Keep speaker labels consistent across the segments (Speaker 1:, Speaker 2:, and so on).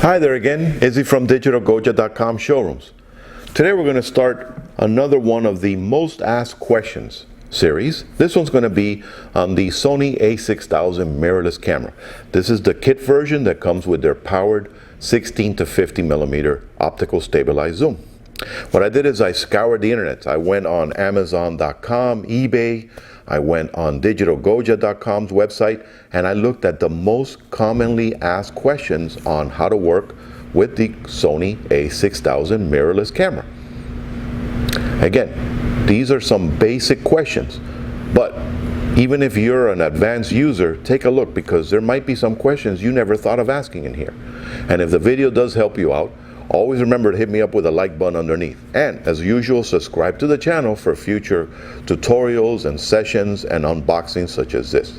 Speaker 1: Hi there again, Izzy from DigitalGoja.com showrooms. Today we're going to start another one of the most asked questions series. This one's going to be on the Sony A6000 mirrorless camera. This is the kit version that comes with their powered 16 to 50 millimeter optical stabilized zoom. What I did is I scoured the internet. I went on Amazon.com, eBay, I went on DigitalGoja.com's website, and I looked at the most commonly asked questions on how to work with the Sony A6000 mirrorless camera. Again, these are some basic questions, but even if you're an advanced user, take a look because there might be some questions you never thought of asking in here. And if the video does help you out, always remember to hit me up with a like button underneath. And as usual, subscribe to the channel for future tutorials and sessions and unboxings such as this.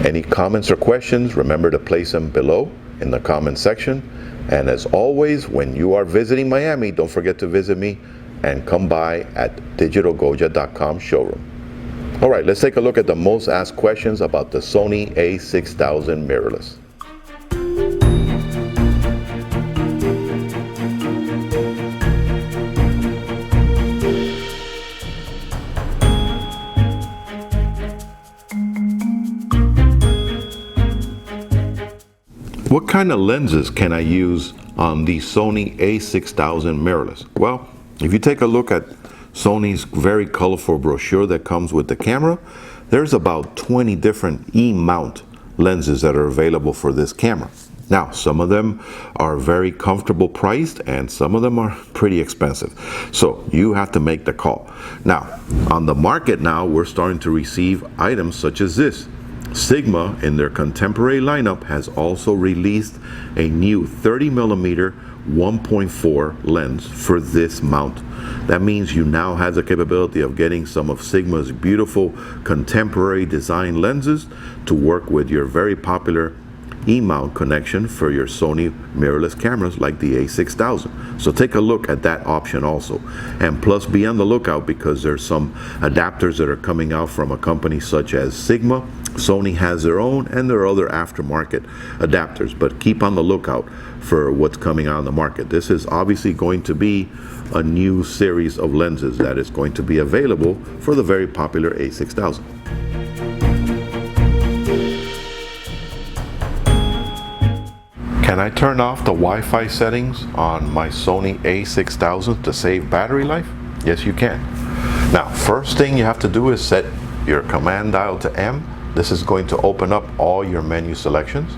Speaker 1: Any comments or questions, remember to place them below in the comment section. And as always, when you are visiting Miami, don't forget to visit me and come by at DigitalGoja.com showroom. All right, let's take a look at the most asked questions about the Sony A6000 mirrorless. What kind of lenses can I use on the Sony A6000 mirrorless? Well, if you take a look at Sony's very colorful brochure that comes with the camera, there's about 20 different E-mount lenses that are available for this camera. Now, some of them are very comfortable priced and some of them are pretty expensive. So you have to make the call. Now, on the market now, we're starting to receive items such as this. Sigma, in their contemporary lineup, has also released a new 30 millimeter 1.4 lens for this mount. That means you now have the capability of getting some of Sigma's beautiful contemporary design lenses to work with your very popular E-mount connection for your Sony mirrorless cameras like the A6000. So take a look at that option also. And plus, be on the lookout because there's some adapters that are coming out from a company such as Sigma. Sony has their own, and there are other aftermarket adapters, but keep on the lookout for what's coming out on the market. This is obviously going to be a new series of lenses that is going to be available for the very popular A6000. Can I turn off the Wi-Fi settings on my Sony A6000 to save battery life? Yes, you can. Now, first thing you have to do is set your command dial to M. This is going to open up all your menu selections.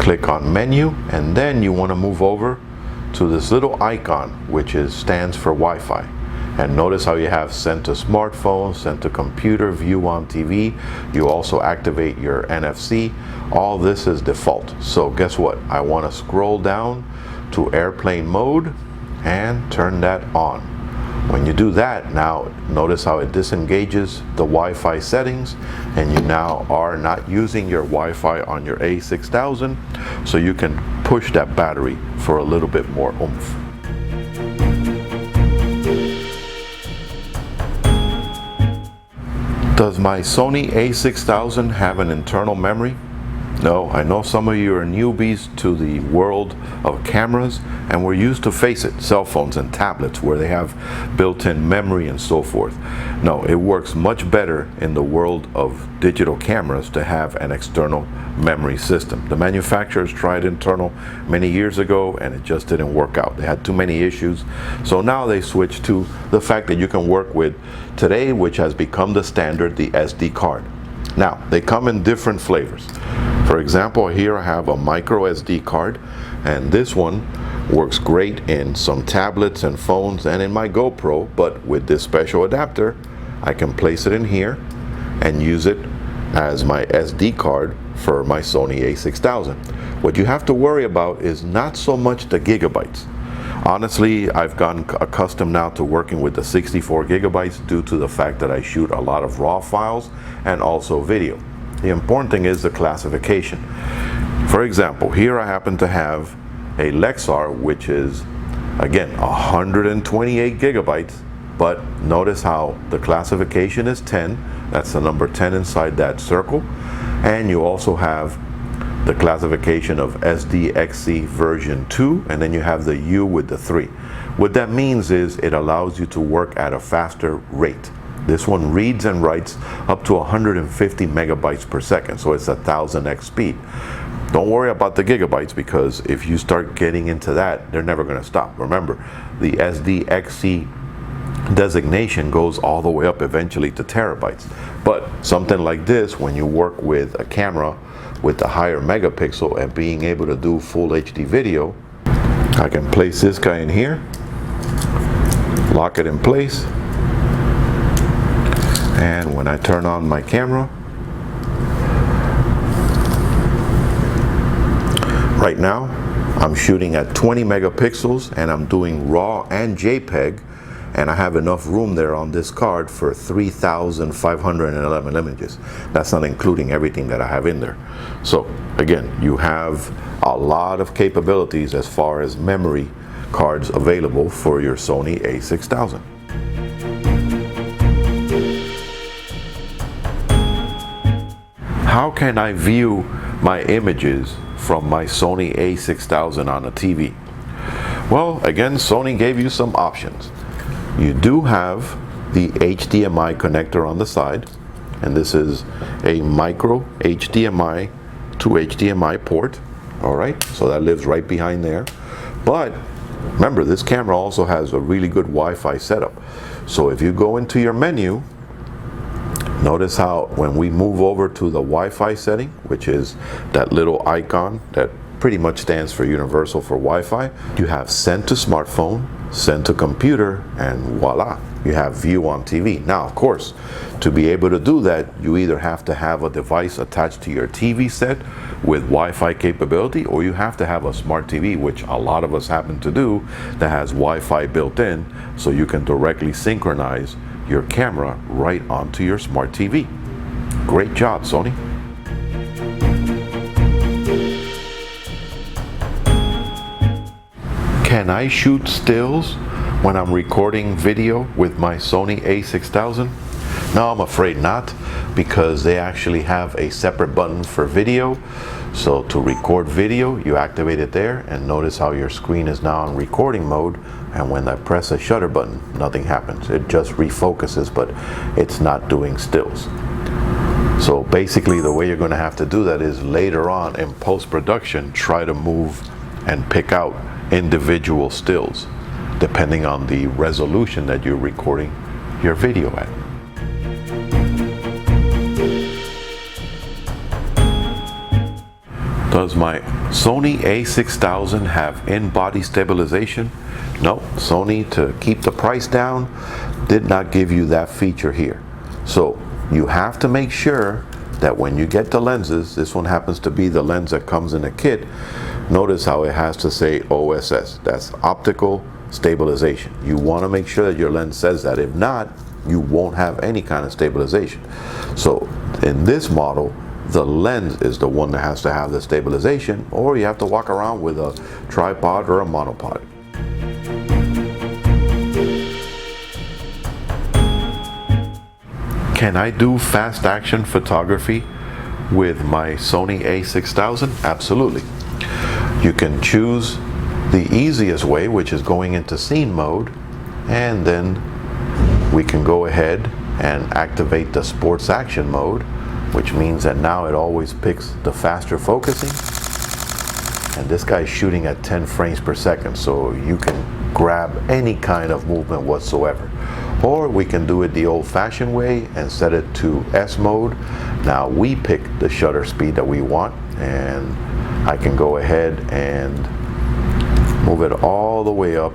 Speaker 1: Click on menu, and then you want to move over to this little icon, which stands for Wi-Fi. And notice how you have send to smartphone, send to computer, view on TV. You also activate your NFC. All this is default. So guess what? I want to scroll down to airplane mode and turn that on. When you do that, now notice how it disengages the Wi-Fi settings, and you now are not using your Wi-Fi on your A6000, so you can push that battery for a little bit more oomph. Does my Sony A6000 have an internal memory? No, I know some of you are newbies to the world of cameras, and we're used to, face it, cell phones and tablets where they have built-in memory and so forth. No, it works much better in the world of digital cameras to have an external memory system. The manufacturers tried internal many years ago and it just didn't work out. They had too many issues. So now they switched to the fact that you can work with today, which has become the standard, the SD card. Now, they come in different flavors. For example, here I have a micro SD card, and this one works great in some tablets and phones and in my GoPro, but with this special adapter, I can place it in here and use it as my SD card for my Sony A6000. What you have to worry about is not so much the gigabytes. Honestly, I've gotten accustomed now to working with the 64 gigabytes due to the fact that I shoot a lot of RAW files and also video. The important thing is the classification. For example, here I happen to have a Lexar, which is, again, 128 gigabytes, but notice how the classification is 10. That's the number 10 inside that circle. And you also have the classification of SDXC version 2, and then you have the U with the 3. What that means is it allows you to work at a faster rate. This one reads and writes up to 150 megabytes per second, so it's 1000x speed. Don't worry about the gigabytes, because if you start getting into that, they're never going to stop. Remember, the SDXC designation goes all the way up eventually to terabytes. But something like this, when you work with a camera with the higher megapixel and being able to do full HD video, I can place this guy in here, lock it in place, and when I turn on my camera, right now I'm shooting at 20 megapixels and I'm doing RAW and JPEG, and I have enough room there on this card for 3,511 images. That's not including everything that I have in there. So again, you have a lot of capabilities as far as memory cards available for your Sony A6000. How can I view my images from my Sony A6000 on a TV? Well, again, Sony gave you some options. You do have the HDMI connector on the side, and this is a micro HDMI to HDMI port. All right, so that lives right behind there. But remember, this camera also has a really good Wi-Fi setup. So if you go into your menu, notice how when we move over to the Wi-Fi setting, which is that little icon that pretty much stands for universal for Wi-Fi, you have send to smartphone, send to computer, and voila, you have view on TV. Now, of course, to be able to do that, you either have to have a device attached to your TV set with Wi-Fi capability, or you have to have a smart TV, which a lot of us happen to do, that has Wi-Fi built in, so you can directly synchronize your camera right onto your smart TV. Great job, Sony. Can I shoot stills when I'm recording video with my Sony A6000? No, I'm afraid not, because they actually have a separate button for video. So to record video, you activate it there, and notice how your screen is now in recording mode, and when I press a shutter button, nothing happens. It just refocuses, but it's not doing stills. So basically the way you're going to have to do that is later on in post-production, try to move and pick out individual stills depending on the resolution that you're recording your video at. Does my Sony A6000 have in-body stabilization? No, Sony, to keep the price down, did not give you that feature here. So you have to make sure that when you get the lenses, this one happens to be the lens that comes in a kit, notice how it has to say OSS, that's optical stabilization. You want to make sure that your lens says that. If not, you won't have any kind of stabilization. So in this model, the lens is the one that has to have the stabilization, or you have to walk around with a tripod or a monopod. Can I do fast action photography with my Sony A6000? Absolutely. You can choose the easiest way, which is going into scene mode, and then we can go ahead and activate the sports action mode, which means that now it always picks the faster focusing, and this guy's shooting at 10 frames per second, so you can grab any kind of movement whatsoever. Or we can do it the old-fashioned way and set it to S mode. Now we pick the shutter speed that we want, and I can go ahead and move it all the way up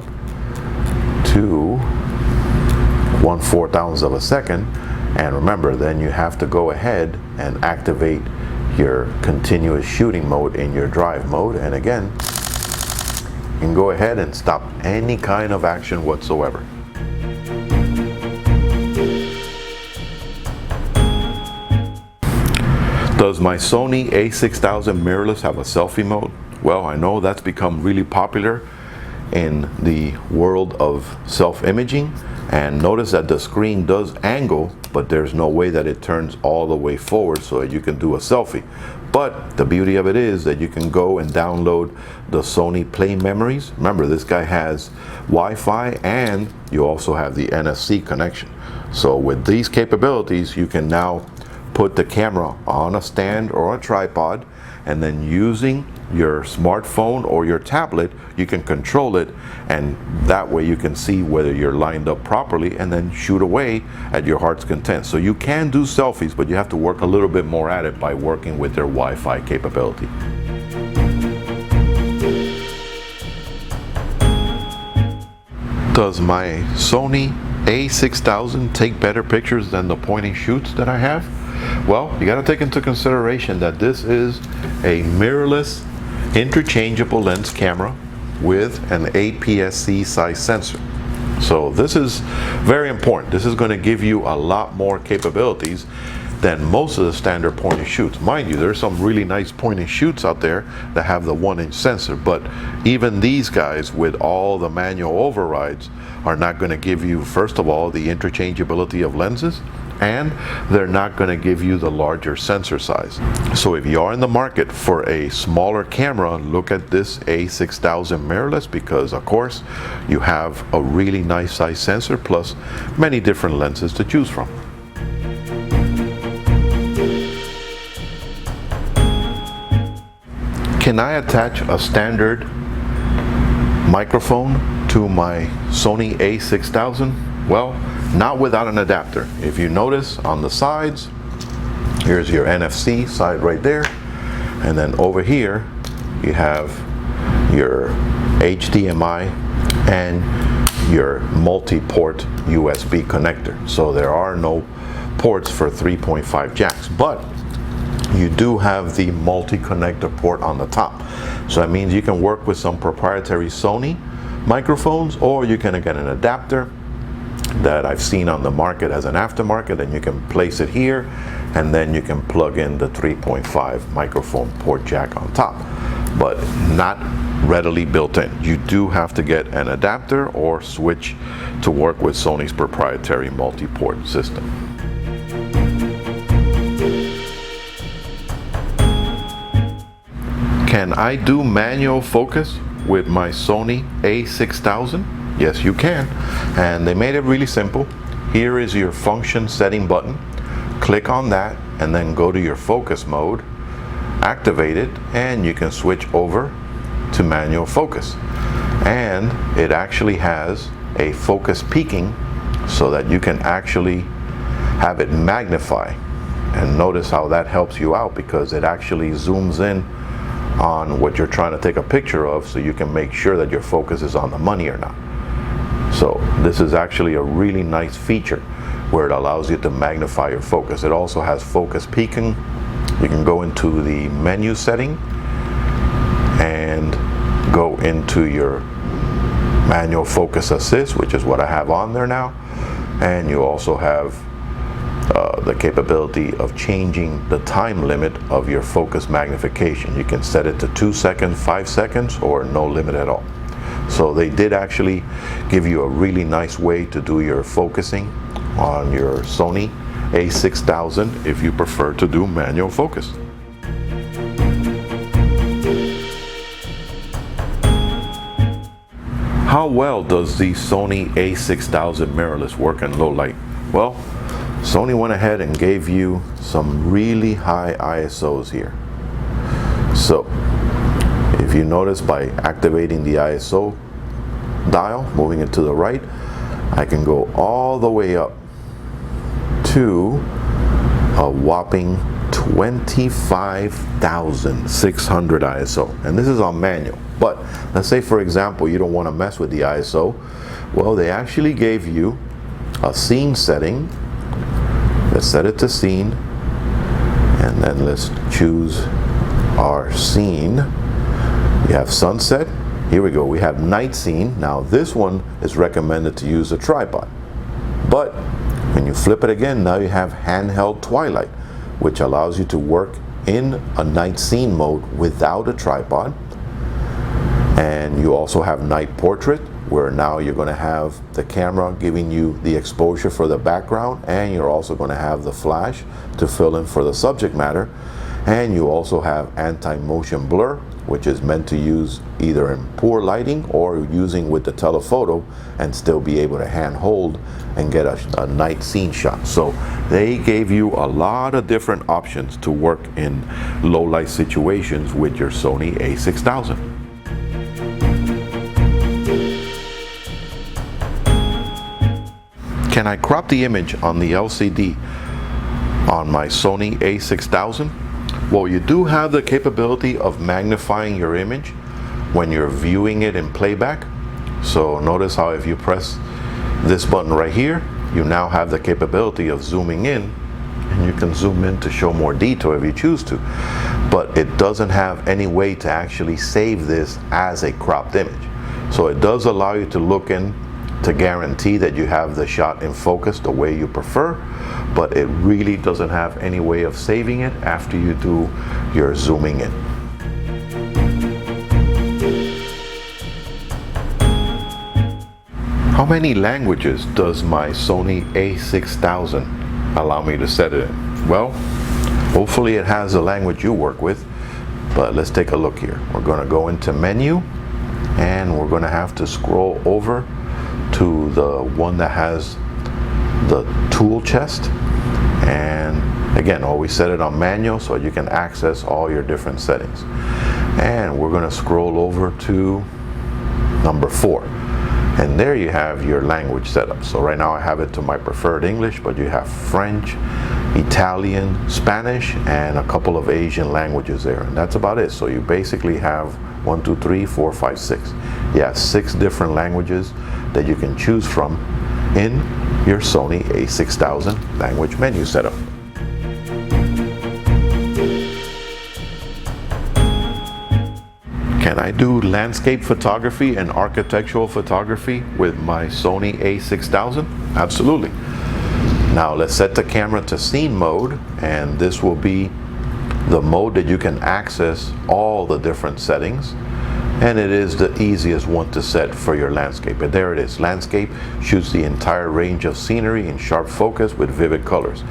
Speaker 1: to 1/4000th of a second. And remember, then you have to go ahead and activate your continuous shooting mode in your drive mode, and again, you can go ahead and stop any kind of action whatsoever. Does my Sony A6000 mirrorless have a selfie mode? Well, I know that's become really popular in the world of self-imaging, and notice that the screen does angle, but there's no way that it turns all the way forward so that you can do a selfie. But the beauty of it is that you can go and download the Sony Play memories. Remember, this guy has Wi-Fi and you also have the NFC connection. So with these capabilities, you can now put the camera on a stand or a tripod, and then using your smartphone or your tablet, you can control it, and that way you can see whether you're lined up properly and then shoot away at your heart's content. So you can do selfies, but you have to work a little bit more at it by working with their Wi-Fi capability. Does my Sony A6000 take better pictures than the point and shoots that I have? Well, you got to take into consideration that this is a mirrorless interchangeable lens camera with an APS-C size sensor. So this is very important. This is going to give you a lot more capabilities than most of the standard point and shoots. Mind you, there's some really nice point and shoots out there that have the 1-inch sensor, but even these guys with all the manual overrides are not going to give you, first of all, the interchangeability of lenses, and they're not going to give you the larger sensor size. So if you are in the market for a smaller camera, look at this A6000 mirrorless, because of course you have a really nice size sensor plus many different lenses to choose from. Can I attach a standard microphone to my Sony A6000? Well, not without an adapter. If you notice on the sides, here's your NFC side right there, and then over here you have your HDMI and your multi-port USB connector. So there are no ports for 3.5 jacks, but you do have the multi-connector port on the top. So that means you can work with some proprietary Sony microphones, or you can get an adapter that I've seen on the market as an aftermarket, and you can place it here, and then you can plug in the 3.5 microphone port jack on top, but not readily built in. You do have to get an adapter or switch to work with Sony's proprietary multi-port system. Can I do manual focus with my Sony A6000? Yes, you can, and they made it really simple. Here is your function setting button. Click on that and then go to your focus mode, activate it, and you can switch over to manual focus. And it actually has a focus peaking so that you can actually have it magnify. And notice how that helps you out, because it actually zooms in on what you're trying to take a picture of, so you can make sure that your focus is on the money or not. So this is actually a really nice feature where it allows you to magnify your focus. It also has focus peaking. You can go into the menu setting and go into your manual focus assist, which is what I have on there now. And you also have the capability of changing the time limit of your focus magnification. You can set it to 2 seconds, 5 seconds, or no limit at all. So they did actually give you a really nice way to do your focusing on your Sony A6000 if you prefer to do manual focus. How well does the Sony A6000 mirrorless work in low light? Well, Sony went ahead and gave you some really high ISOs here. So if you notice, by activating the ISO dial, moving it to the right, I can go all the way up to a whopping 25,600 ISO. And this is on manual. But let's say, for example, you don't want to mess with the ISO. Well, they actually gave you a scene setting. Let's set it to scene, and then let's choose our scene. We have sunset. Here we go. We have night scene. Now this one is recommended to use a tripod. But when you flip it again, now you have handheld twilight, which allows you to work in a night scene mode without a tripod. And you also have night portrait, where now you're going to have the camera giving you the exposure for the background, and you're also going to have the flash to fill in for the subject matter. And you also have anti-motion blur, which is meant to use either in poor lighting or using with the telephoto and still be able to hand hold and get a night scene shot. So they gave you a lot of different options to work in low light situations with your Sony A6000. Can I crop the image on the LCD on my Sony A6000? Well, you do have the capability of magnifying your image when you're viewing it in playback. So notice how if you press this button right here, you now have the capability of zooming in, and you can zoom in to show more detail if you choose to. But it doesn't have any way to actually save this as a cropped image. So it does allow you to look in to guarantee that you have the shot in focus the way you prefer, but it really doesn't have any way of saving it after you do your zooming in. How many languages does my Sony A6000 allow me to set it in? Well, hopefully it has the language you work with, but let's take a look here. We're going to go into menu, and we're going to have to scroll over to the one that has the tool chest, and again, always set it on manual so you can access all your different settings. And we're going to scroll over to number 4, and there you have your language setup. So right now I have it to my preferred English, but you have French, Italian, Spanish, and a couple of Asian languages there, and that's about it. So you basically have 1, 2, 3, 4, 5, 6. Yeah, 6 different languages that you can choose from in your Sony A6000 language menu setup. Can I do landscape photography and architectural photography with my Sony A6000? Absolutely. Now let's set the camera to scene mode, and this will be the mode that you can access all the different settings, and it is the easiest one to set for your landscape. And there it is. Landscape shoots the entire range of scenery in sharp focus with vivid colors.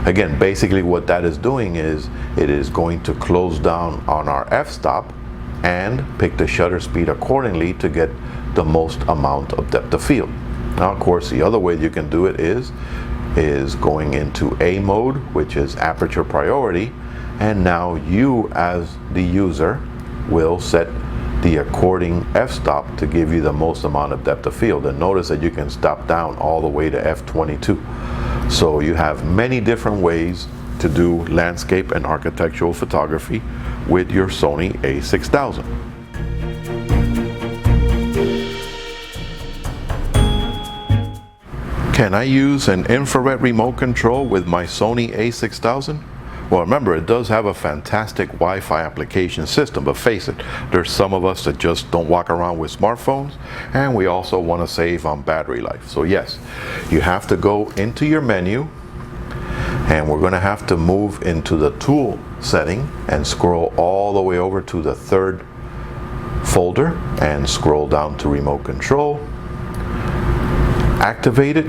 Speaker 1: Again, basically what that is doing is it is going to close down on our f-stop and pick the shutter speed accordingly to get the most amount of depth of field. Now, of course, the other way you can do it is going into A mode, which is aperture priority, and now you as the user will set the according f-stop to give you the most amount of depth of field. And notice that you can stop down all the way to f22. So you have many different ways to do landscape and architectural photography with your Sony A6000. Can I use an infrared remote control with my Sony A6000? Well, remember, it does have a fantastic Wi-Fi application system, but face it, there's some of us that just don't walk around with smartphones, and we also want to save on battery life. So yes, you have to go into your menu, and we're going to have to move into the tool setting and scroll all the way over to the 3rd folder and scroll down to remote control, activate it,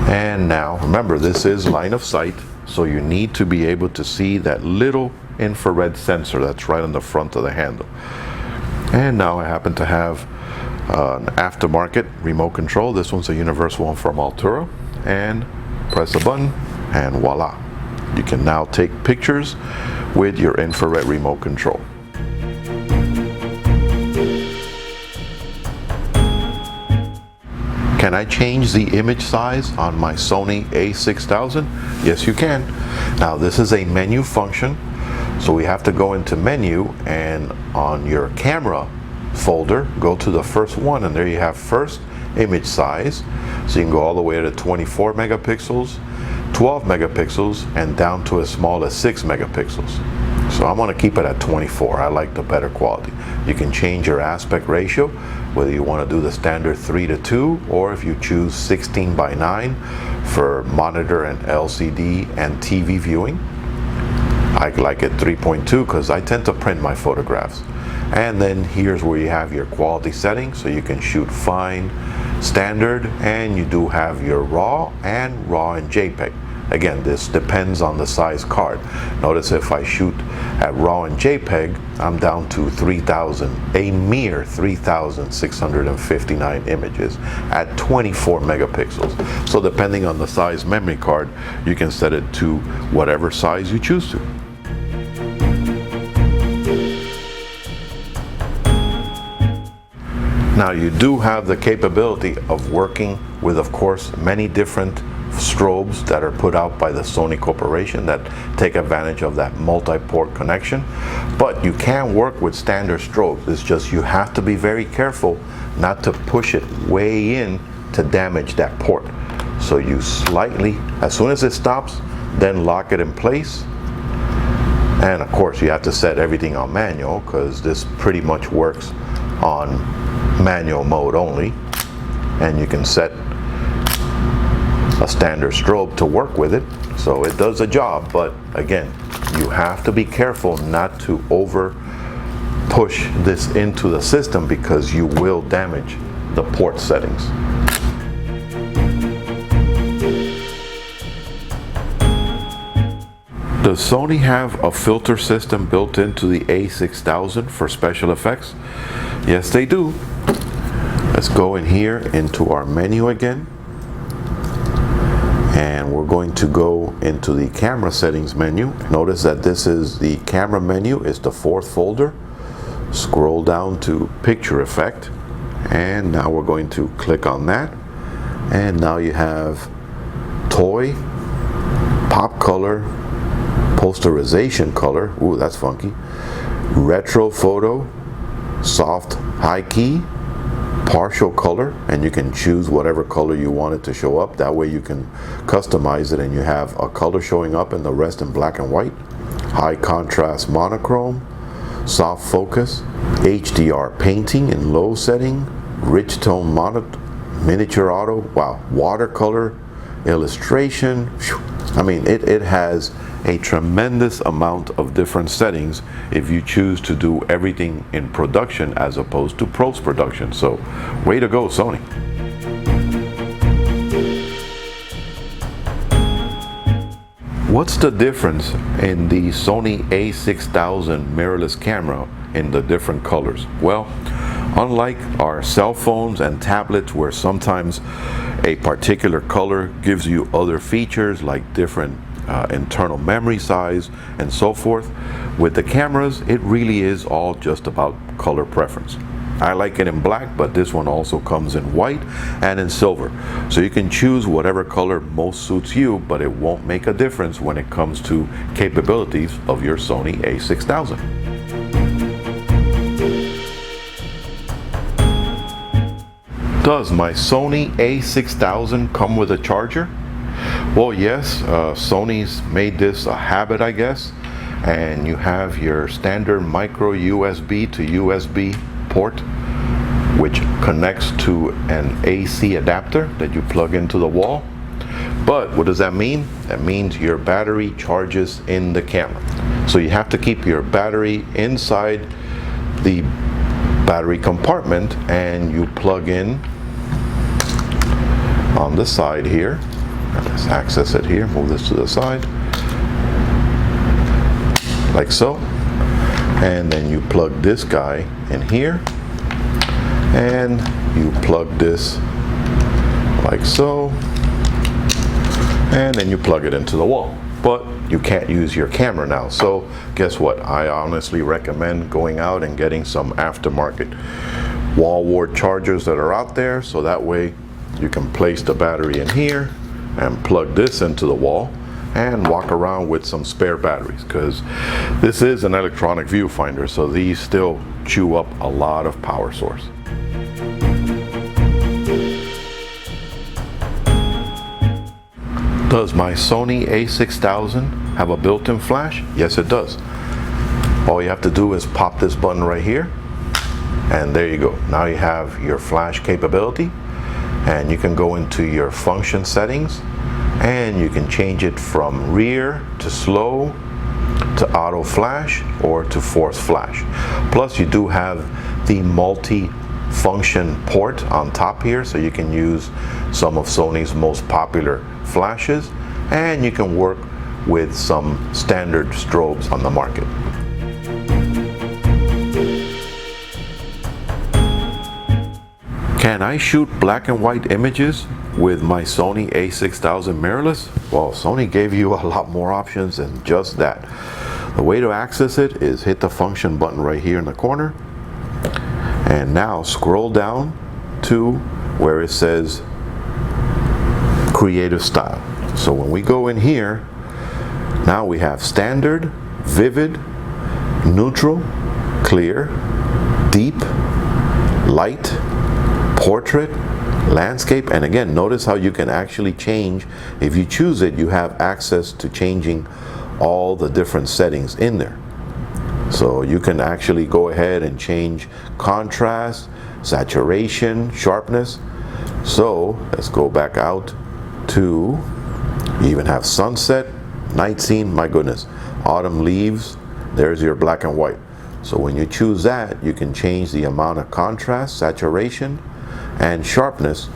Speaker 1: and now remember, this is line of sight. So you need to be able to see that little infrared sensor that's right on the front of the handle. And now I happen to have an aftermarket remote control. This one's a universal one from Altura. And press a button, and voila. You can now take pictures with your infrared remote control. Can I change the image size on my Sony A6000? Yes, you can. Now this is a menu function, so we have to go into menu, and on your camera folder, go to the first one, and there you have first image size. So you can go all the way to 24 megapixels, 12 megapixels, and down to as small as 6 megapixels. So I'm going to keep it at 24. I like the better quality. You can change your aspect ratio, whether you want to do the standard 3:2, or if you choose 16:9 for monitor and LCD and TV viewing. I like it 3.2 because I tend to print my photographs. And then here's where you have your quality settings, so you can shoot fine, standard, and you do have your RAW and JPEG. Again, this depends on the size card. Notice if I shoot at RAW and JPEG, I'm down to 3,000, a mere 3,659 images at 24 megapixels. So depending on the size memory card, you can set it to whatever size you choose to. Now you do have the capability of working with, of course, many different strobes that are put out by the Sony Corporation that take advantage of that multi-port connection, but you can work with standard strobes. It's just you have to be very careful not to push it way in to damage that port. So you slightly, as soon as it stops, then lock it in place. And of course you have to set everything on manual, because this pretty much works on manual mode only, and you can set a standard strobe to work with it, so it does the job. But again, you have to be careful not to over push this into the system, because you will damage the port settings. Does Sony have a filter system built into the A6000 for special effects? Yes, they do. Let's go in here into our menu again, and we're going to go into the camera settings menu. Notice that this is the camera menu, is the fourth folder. Scroll down to picture effect, and now we're going to click on that, and now you have toy, pop color, posterization color, ooh, that's funky, retro photo, soft high key, partial color, and you can choose whatever color you want it to show up. That way you can customize it and you have a color showing up and the rest in black and white. High contrast monochrome, soft focus, HDR painting in low setting, rich tone miniature auto, wow, watercolor, illustration. I mean, it has a tremendous amount of different settings if you choose to do everything in production as opposed to post-production. So way to go, Sony. What's the difference in the Sony A6000 mirrorless camera in the different colors? Well, unlike our cell phones and tablets where sometimes a particular color gives you other features like different internal memory size and so forth, with the cameras it really is all just about color preference. I like it in black, but this one also comes in white and in silver, so you can choose whatever color most suits you, but it won't make a difference when it comes to capabilities of your Sony A6000. Does my Sony A6000 come with a charger? Well, yes, Sony's made this a habit, I guess, and you have your standard micro USB to USB port, which connects to an AC adapter that you plug into the wall. But what does that mean? That means your battery charges in the camera. So you have to keep your battery inside the battery compartment, and you plug in on the side here. Let's access it here, move this to the side, like so. And then you plug this guy in here, and you plug this like so, and then you plug it into the wall. But you can't use your camera now. So guess what? I honestly recommend going out and getting some aftermarket wall wart chargers that are out there, so that way you can place the battery in here and plug this into the wall and walk around with some spare batteries, because this is an electronic viewfinder, so these still chew up a lot of power source. Does my Sony A6000 have a built-in flash? Yes, it does. All you have to do is pop this button right here, and there you go. Now you have your flash capability, and you can go into your function settings and you can change it from rear to slow to auto flash or to force flash. Plus you do have the multi-function port on top here, so you can use some of Sony's most popular flashes, and you can work with some standard strobes on the market. Can I shoot black and white images with my Sony A6000 mirrorless? Well, Sony gave you a lot more options than just that. The way to access it is hit the function button right here in the corner, and now scroll down to where it says creative style. So when we go in here, now we have standard, vivid, neutral, clear, deep, light, portrait, landscape, and again, notice how you can actually change. If you choose it, you have access to changing all the different settings in there. So you can actually go ahead and change contrast, saturation, sharpness. So let's go back out to, you even have sunset, night scene, my goodness, autumn leaves, there's your black and white. So when you choose that, you can change the amount of contrast, saturation, and sharpness,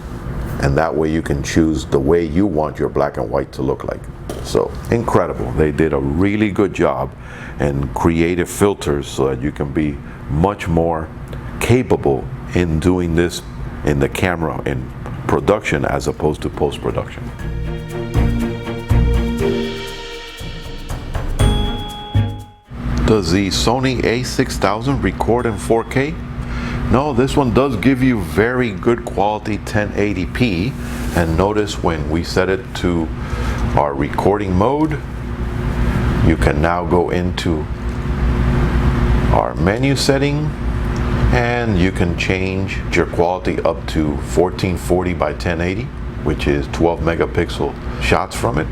Speaker 1: and that way you can choose the way you want your black and white to look like. So incredible. They did a really good job in creative filters so that you can be much more capable in doing this in the camera in production as opposed to post-production. Does the Sony A6000 record in 4K? No, this one does give you very good quality 1080p, and notice when we set it to our recording mode, you can now go into our menu setting and you can change your quality up to 1440 by 1080, which is 12 megapixel shots from it.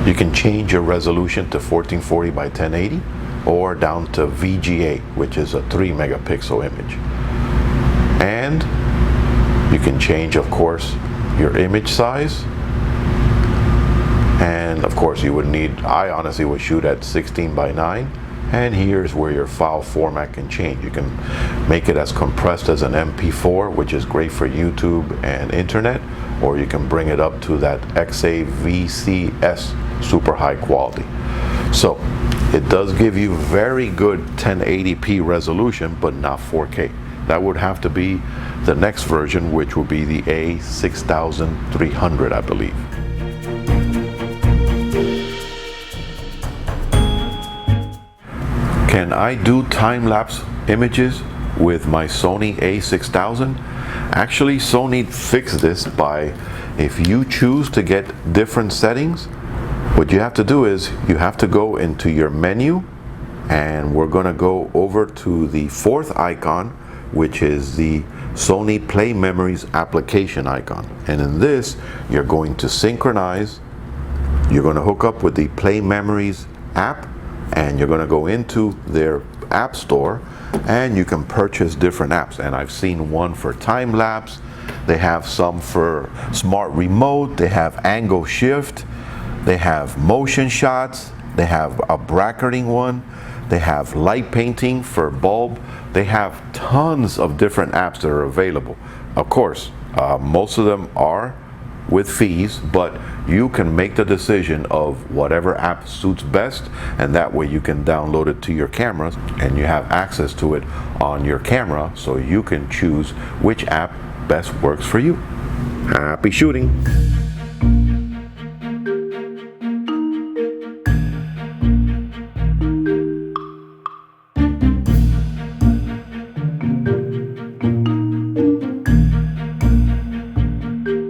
Speaker 1: You can change your resolution to 1440 by 1080 or down to VGA, which is a 3 megapixel image. And you can change, of course, your image size. And of course you would need, I honestly would shoot at 16 by 9. And here's where your file format can change. You can make it as compressed as an MP4, which is great for YouTube and internet, or you can bring it up to that XAVCS super high quality. So it does give you very good 1080p resolution, but not 4K. That would have to be the next version, which will be the A6300, I believe. Can I do time-lapse images with my Sony A6000? Actually, Sony fixed this by, if you choose to get different settings, what you have to do is you have to go into your menu, and we're going to go over to the fourth icon, which is the Sony Play Memories application icon. And in this, you're going to synchronize, you're going to hook up with the Play Memories app, and you're going to go into their app store, and you can purchase different apps. And I've seen one for time lapse, they have some for smart remote, they have angle shift, they have motion shots, they have a bracketing one, they have light painting for bulb. They have tons of different apps that are available. Of course, most of them are with fees, but you can make the decision of whatever app suits best, and that way you can download it to your cameras and you have access to it on your camera, so you can choose which app best works for you. Happy shooting!